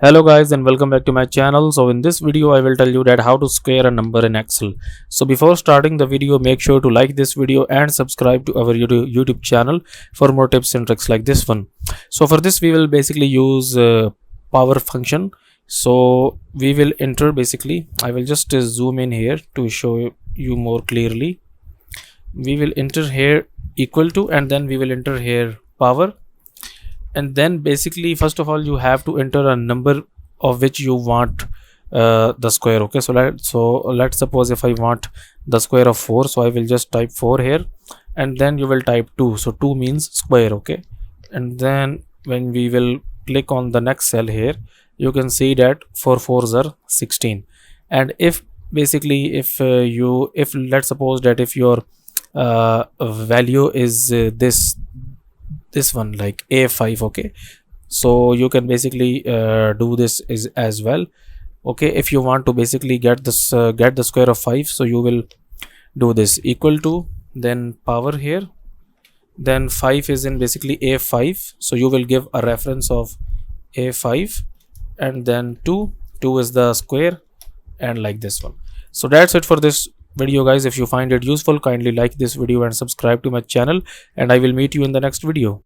Hello guys and welcome back to my channel. So in this video I will tell you that how to square a number in Excel. So before starting the video, make sure to like this video and subscribe to our YouTube channel for more tips and tricks like this one. So for this we will basically use power function. So we will enter basically, I will just zoom in here to show you more clearly. We will enter here equal to, and then we will enter here power, and then basically first of all you have to enter a number of which you want the square. Okay, let's suppose if I want the square of 4, so I will just type 4 here, and then you will type 2. So 2 means square. Okay, and then when we will click on the next cell here, you can see that 4 fours are 16. And if basically if let's suppose that if your value is this one like a5. Okay, so you can basically do this is as well. Okay, if you want to basically get this get the square of 5, so you will do this equal to, then power here, then 5 is in basically a5, so you will give a reference of a5, and then 2 is the square, and like this one. So that's it for this video guys. If you find it useful, kindly like this video and subscribe to my channel, and I will meet you in the next video.